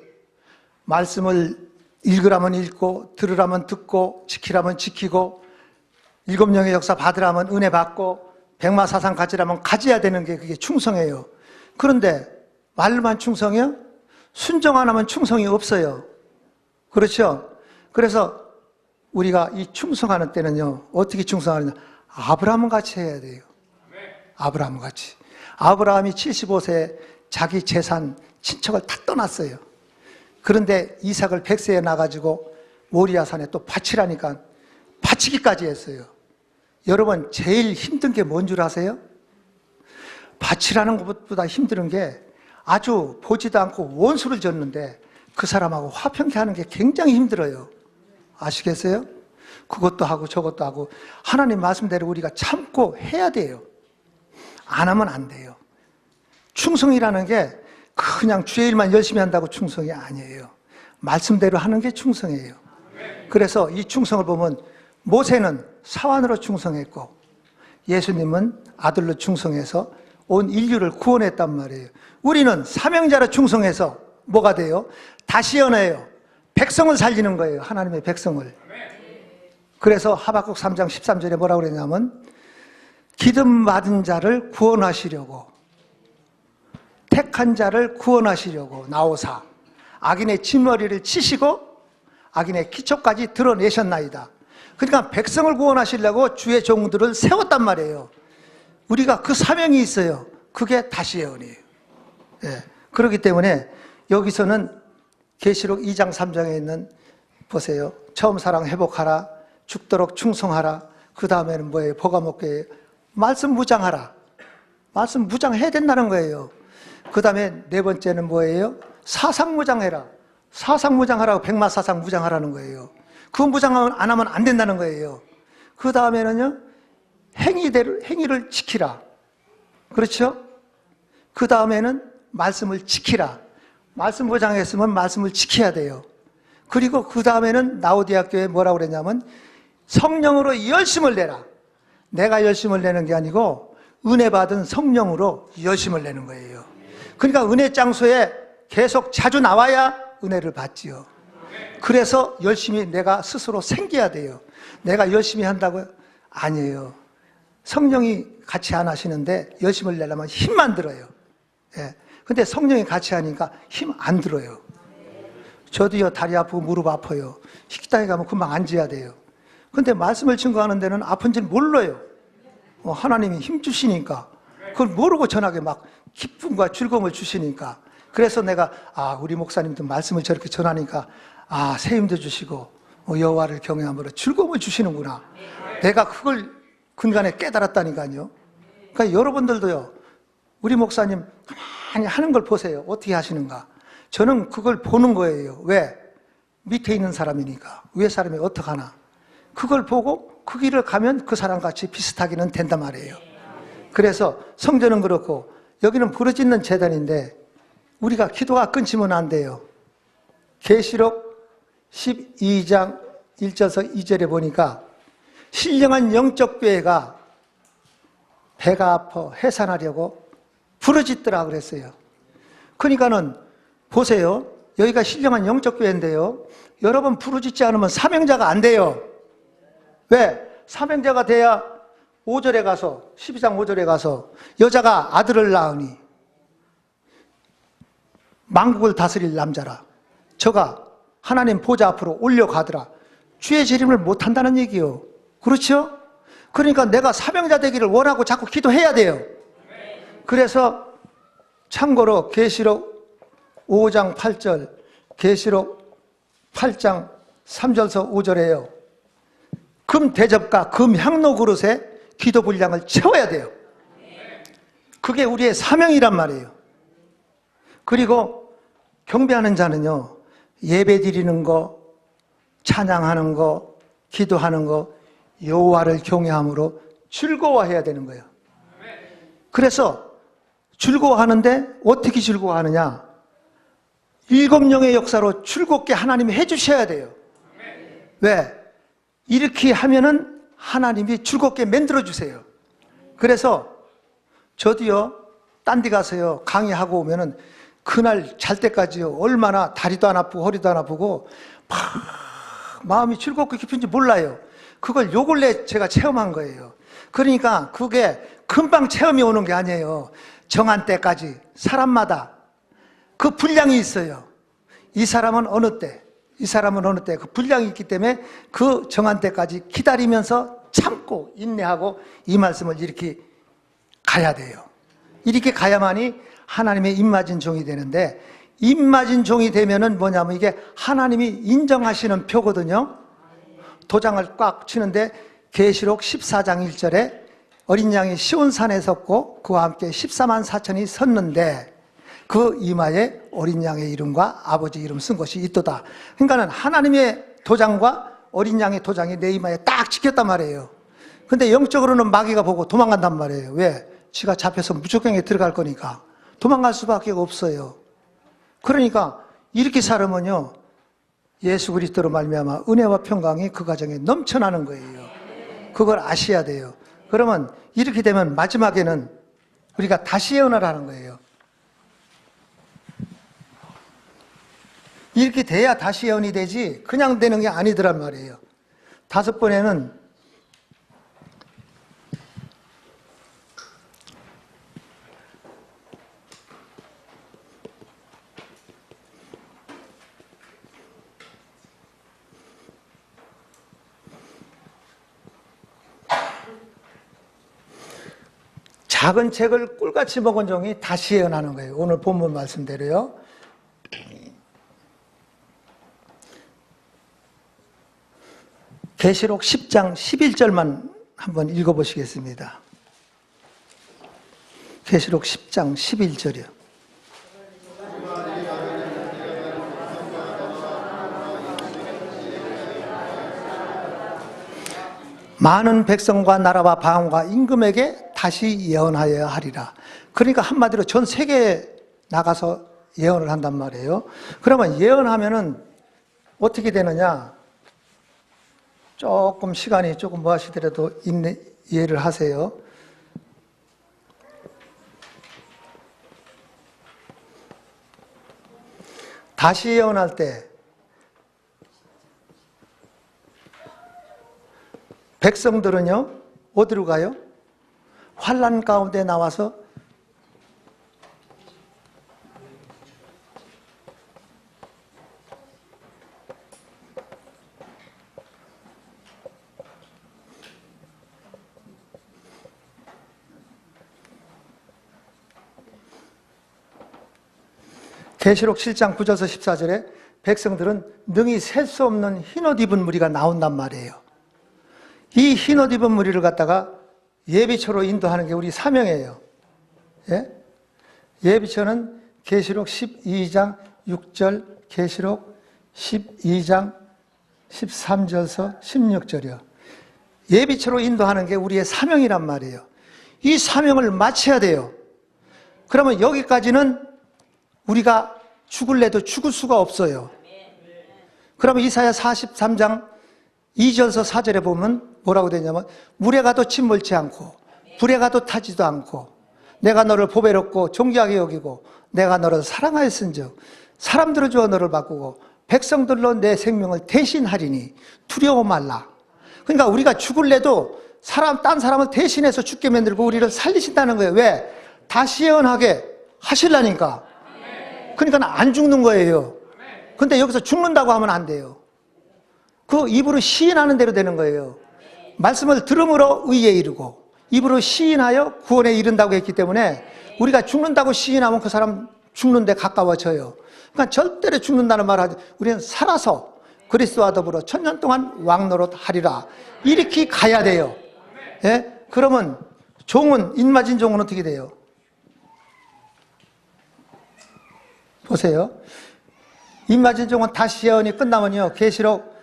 말씀을 읽으라면 읽고 들으라면 듣고 지키라면 지키고 일곱 영의 역사 받으라면 은혜 받고 백마사상 가지라면 가져야 되는 게 그게 충성이에요. 그런데 말로만 충성이요? 순종 안 하면 충성이 없어요. 그렇죠? 그래서 우리가 이 충성하는 때는요, 어떻게 충성하느냐? 아브라함 같이 해야 돼요. 아브라함 같이. 아브라함이 75세에 자기 재산, 친척을 다 떠났어요. 그런데 이삭을 100세에 나가지고 모리아산에 또 바치라니까 바치기까지 했어요. 여러분, 제일 힘든 게 뭔 줄 아세요? 바치라는 것보다 힘든 게 아주 보지도 않고 원수를 졌는데 그 사람하고 화평케 하는 게 굉장히 힘들어요. 아시겠어요? 그것도 하고 저것도 하고 하나님 말씀대로 우리가 참고 해야 돼요. 안 하면 안 돼요. 충성이라는 게 그냥 주의 일만 열심히 한다고 충성이 아니에요. 말씀대로 하는 게 충성이에요. 그래서 이 충성을 보면 모세는 사환으로 충성했고 예수님은 아들로 충성해서 온 인류를 구원했단 말이에요. 우리는 사명자로 충성해서 뭐가 돼요? 다시 연해요. 백성을 살리는 거예요. 하나님의 백성을. 그래서 하박국 3장 13절에 뭐라고 그랬냐면 기름 받은 자를 구원하시려고 택한 자를 구원하시려고 나오사 악인의 진머리를 치시고 악인의 기초까지 드러내셨나이다. 그러니까 백성을 구원하시려고 주의 종들을 세웠단 말이에요. 우리가 그 사명이 있어요. 그게 다시 예언이에요. 예. 그렇기 때문에 여기서는 계시록 2장 3장에 있는 보세요. 처음 사랑 회복하라. 죽도록 충성하라. 그 다음에는 뭐예요? 보가목교에 말씀 무장하라. 말씀 무장해야 된다는 거예요. 그 다음에 네 번째는 뭐예요? 사상 무장해라. 사상 무장하라고 백마사상 무장하라는 거예요. 그 무장 안 하면 안 된다는 거예요. 그 다음에는요, 행위를 지키라. 그렇죠? 그 다음에는 말씀을 지키라. 말씀 무장했으면 말씀을 지켜야 돼요. 그리고 그 다음에는 라오디게교에 뭐라고 그랬냐면 성령으로 열심을 내라. 내가 열심을 내는 게 아니고 은혜 받은 성령으로 열심을 내는 거예요. 그러니까 은혜 장소에 계속 자주 나와야 은혜를 받지요. 그래서 열심히 내가 스스로 생겨야 돼요. 내가 열심히 한다고요? 아니에요. 성령이 같이 안 하시는데 열심을 내려면 힘만 들어요. 예. 근데 성령이 같이 하니까 힘 안 들어요. 저도요, 다리 아프고 무릎 아파요. 식당에 가면 금방 앉아야 돼요. 근데 말씀을 증거하는 데는 아픈 줄 몰라요. 하나님이 힘 주시니까. 그걸 모르고 전하게 막 기쁨과 즐거움을 주시니까. 그래서 내가, 우리 목사님도 말씀을 저렇게 전하니까, 새 힘도 주시고, 여호와를 경외함으로 즐거움을 주시는구나. 내가 그걸 근간에 깨달았다니까요. 그러니까 여러분들도요, 우리 목사님 가만히 하는 걸 보세요. 어떻게 하시는가. 저는 그걸 보는 거예요. 왜? 밑에 있는 사람이니까. 위에 사람이 어떡하나. 그걸 보고 그 길을 가면 그 사람같이 비슷하기는 된단 말이에요. 그래서 성전은 그렇고 여기는 부르짖는 제단인데 우리가 기도가 끊기면 안 돼요. 계시록 12장 1절에서 2절에 보니까 신령한 영적 궤가 배가 아파 해산하려고 부르짖더라 그랬어요. 그러니까는 보세요. 여기가 신령한 영적 궤인데요. 여러분 부르짖지 않으면 사명자가 안 돼요. 왜? 사명자가 돼야 5절에 가서 12장 5절에 가서 여자가 아들을 낳으니 만국을 다스릴 남자라. 저가 하나님 보좌 앞으로 올려가더라. 주의 재림을 못한다는 얘기요. 그렇죠? 그러니까 내가 사명자 되기를 원하고 자꾸 기도해야 돼요. 그래서 참고로 계시록 5장 8절, 계시록 8장 3절에서 5절에요. 금 대접과 금 향로 그릇에 기도 분량을 채워야 돼요. 그게 우리의 사명이란 말이에요. 그리고 경배하는 자는요, 예배 드리는 거, 찬양하는 거, 기도하는 거, 여호와를 경외함으로 즐거워해야 되는 거예요. 그래서 즐거워하는데 어떻게 즐거워하느냐? 7영의 역사로 즐겁게 하나님이 해주셔야 돼요. 왜? 이렇게 하면은 하나님이 즐겁게 만들어주세요. 그래서 저도요, 딴 데 가서요, 강의하고 오면은 그날 잘 때까지요, 얼마나 다리도 안 아프고 허리도 안 아프고 막 마음이 즐겁고 깊은지 몰라요. 그걸 요 근래 제가 체험한 거예요. 그러니까 그게 금방 체험이 오는 게 아니에요. 정한 때까지 사람마다 그 분량이 있어요. 이 사람은 어느 때, 이 사람은 어느 때 그 분량이 있기 때문에 그 정한 때까지 기다리면서 참고 인내하고 이 말씀을 이렇게 가야 돼요. 이렇게 가야만이 하나님의 입맞은 종이 되는데, 입맞은 종이 되면은 뭐냐면 이게 하나님이 인정하시는 표거든요. 도장을 꽉 치는데 계시록 14장 1절에 어린 양이 시온산에 섰고 그와 함께 14만 4천이 섰는데 그 이마에 어린 양의 이름과 아버지 이름 쓴 것이 있도다. 그러니까는 하나님의 도장과 어린 양의 도장이 내 이마에 딱 찍혔단 말이에요. 근데 영적으로는 마귀가 보고 도망간단 말이에요. 왜? 지가 잡혀서 무조건에 들어갈 거니까 도망갈 수밖에 없어요. 그러니까 이렇게 살으면요, 예수 그리스도로 말미암아 은혜와 평강이 그 가정에 넘쳐나는 거예요. 그걸 아셔야 돼요. 그러면 이렇게 되면 마지막에는 우리가 다시 예언을 하는 거예요. 이렇게 돼야 다시 예언이 되지 그냥 되는 게 아니더란 말이에요. 5번에는 작은 책을 꿀같이 먹은 종이 다시 예언하는 거예요. 오늘 본문 말씀대로요. 계시록 10장 11절만 한번 읽어보시겠습니다. 계시록 10장 11절이요. 많은 백성과 나라와 방언과 임금에게 다시 예언하여야 하리라. 그러니까 한마디로 전 세계에 나가서 예언을 한단 말이에요. 그러면 예언하면은 어떻게 되느냐? 조금 시간이 조금 뭐 하시더라도 이해를 하세요. 다시 예언할 때 백성들은요, 어디로 가요? 환난 가운데 나와서 계시록 7장 9절에서 14절에 백성들은 능히 셀 수 없는 흰옷 입은 무리가 나온단 말이에요. 이 흰옷 입은 무리를 갖다가 예비처로 인도하는 게 우리 사명이에요. 예? 예비처는 계시록 12장 6절, 계시록 12장 13절서 16절이요. 예비처로 인도하는 게 우리의 사명이란 말이에요. 이 사명을 마쳐야 돼요. 그러면 여기까지는 우리가 죽을래도 죽을 수가 없어요. 그러면 이사야 43장 2절서 4절에 보면 뭐라고 되냐면 물에 가도 침몰치 않고 불에 가도 타지도 않고 내가 너를 보배롭고 존귀하게 여기고 내가 너를 사랑하였은즉 사람들을 주어 너를 바꾸고 백성들로 내 생명을 대신하리니 두려워 말라. 그러니까 우리가 죽을래도 딴 사람을 대신해서 죽게 만들고 우리를 살리신다는 거예요. 왜? 다시 예언하게 하시려니까. 그러니까 안 죽는 거예요. 근데 여기서 죽는다고 하면 안 돼요. 그 입으로 시인하는 대로 되는 거예요. 말씀을 들음으로 의에 이르고 입으로 시인하여 구원에 이른다고 했기 때문에 우리가 죽는다고 시인하면 그 사람 죽는데 가까워져요. 그러니까 절대로 죽는다는 말을 하지. 우리는 살아서 그리스도와 더불어 천년 동안 왕노릇 하리라. 이렇게 가야 돼요. 예? 그러면 종은, 인맞은 종은 어떻게 돼요? 보세요. 인맞은 종은 다시 예언이 끝나면요. 계시록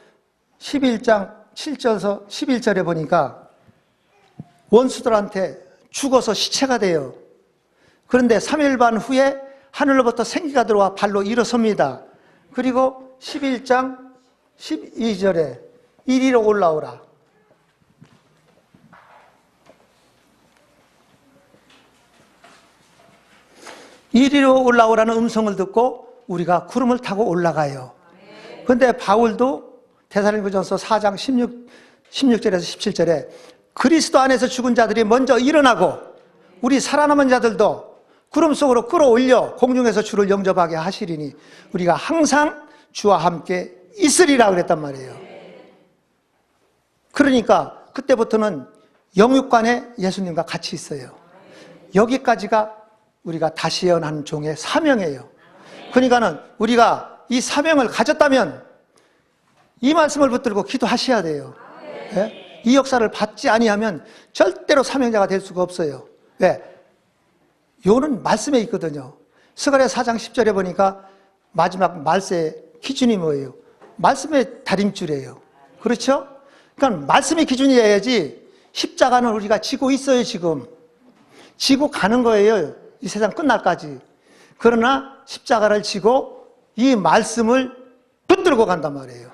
11장 7절에서 11절에 보니까 원수들한테 죽어서 시체가 돼요. 그런데 3일 반 후에 하늘로부터 생기가 들어와 발로 일어섭니다. 그리고 11장 12절에 이리로 올라오라. 이리로 올라오라는 음성을 듣고 우리가 구름을 타고 올라가요. 그런데 바울도 데살로니가전서 4장 16절에서 17절에 그리스도 안에서 죽은 자들이 먼저 일어나고 우리 살아남은 자들도 구름 속으로 끌어올려 공중에서 주를 영접하게 하시리니 우리가 항상 주와 함께 있으리라 그랬단 말이에요. 그러니까 그때부터는 영육간에 예수님과 같이 있어요. 여기까지가 우리가 다시 예언하는 종의 사명이에요. 그러니까는 우리가 이 사명을 가졌다면 이 말씀을 붙들고 기도하셔야 돼요. 예? 이 역사를 받지 아니하면 절대로 사명자가 될 수가 없어요. 왜? 요는 말씀에 있거든요. 스가랴 4장 10절에 보니까 마지막 말세의 기준이 뭐예요? 말씀의 다림줄이에요. 그렇죠? 그러니까 말씀이 기준이어야지 십자가는 우리가 지고 있어요. 지금 지고 가는 거예요. 이 세상 끝날까지. 그러나 십자가를 지고 이 말씀을 붙들고 간단 말이에요.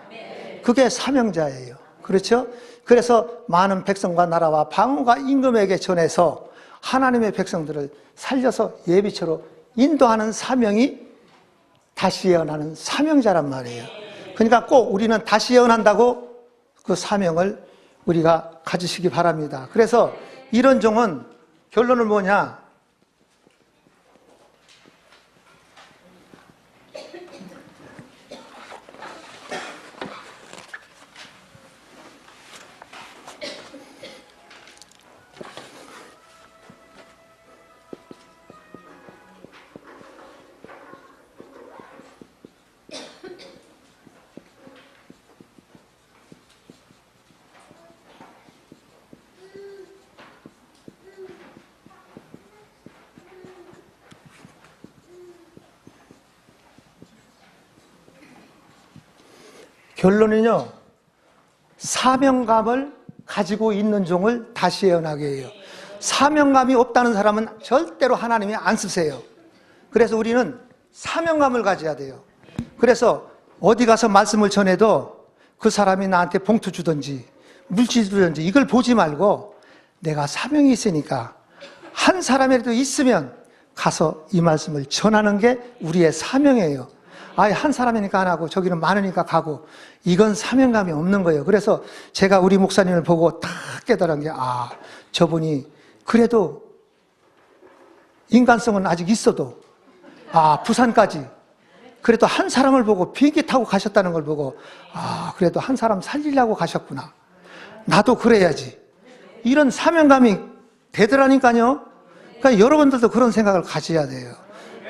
그게 사명자예요. 그렇죠? 그래서 많은 백성과 나라와 방언과 임금에게 전해서 하나님의 백성들을 살려서 예비처로 인도하는 사명이 다시 예언하는 사명자란 말이에요. 그러니까 꼭 우리는 다시 예언한다고 그 사명을 우리가 가지시기 바랍니다. 그래서 이런 종은 결론은 뭐냐? 결론은요, 사명감을 가지고 있는 종을 다시 예언하게 해요. 사명감이 없다는 사람은 절대로 하나님이 안 쓰세요. 그래서 우리는 사명감을 가져야 돼요. 그래서 어디 가서 말씀을 전해도 그 사람이 나한테 봉투 주든지 물질 주든지 이걸 보지 말고 내가 사명이 있으니까 한 사람이라도 있으면 가서 이 말씀을 전하는 게 우리의 사명이에요. 아예 한 사람이니까 안 하고 저기는 많으니까 가고 이건 사명감이 없는 거예요. 그래서 제가 우리 목사님을 보고 딱 깨달은 게 저분이 그래도 인간성은 아직 있어도 부산까지 그래도 한 사람을 보고 비행기 타고 가셨다는 걸 보고 그래도 한 사람 살리려고 가셨구나. 나도 그래야지. 이런 사명감이 되더라니까요. 그러니까 여러분들도 그런 생각을 가져야 돼요.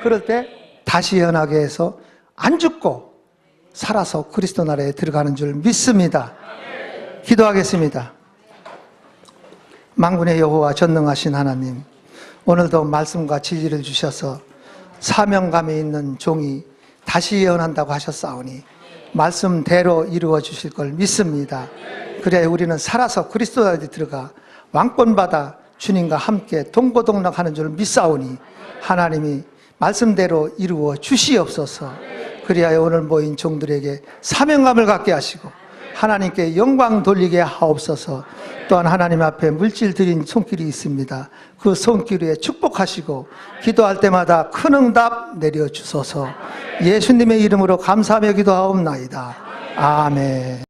그럴 때 다시 예언하게 해서 안 죽고 살아서 그리스도 나라에 들어가는 줄 믿습니다. 기도하겠습니다. 만군의 여호와 전능하신 하나님, 오늘도 말씀과 지지를 주셔서 사명감이 있는 종이 다시 예언한다고 하셨사오니 말씀대로 이루어 주실 걸 믿습니다. 그래야 우리는 살아서 그리스도에 들어가 왕권받아 주님과 함께 동고동락하는 줄 믿사오니 하나님이 말씀대로 이루어 주시옵소서. 그리하여 오늘 모인 종들에게 사명감을 갖게 하시고 하나님께 영광 돌리게 하옵소서. 또한 하나님 앞에 물질 드린 손길이 있습니다. 그 손길 위에 축복하시고 기도할 때마다 큰 응답 내려주소서. 예수님의 이름으로 감사하며 기도하옵나이다. 아멘.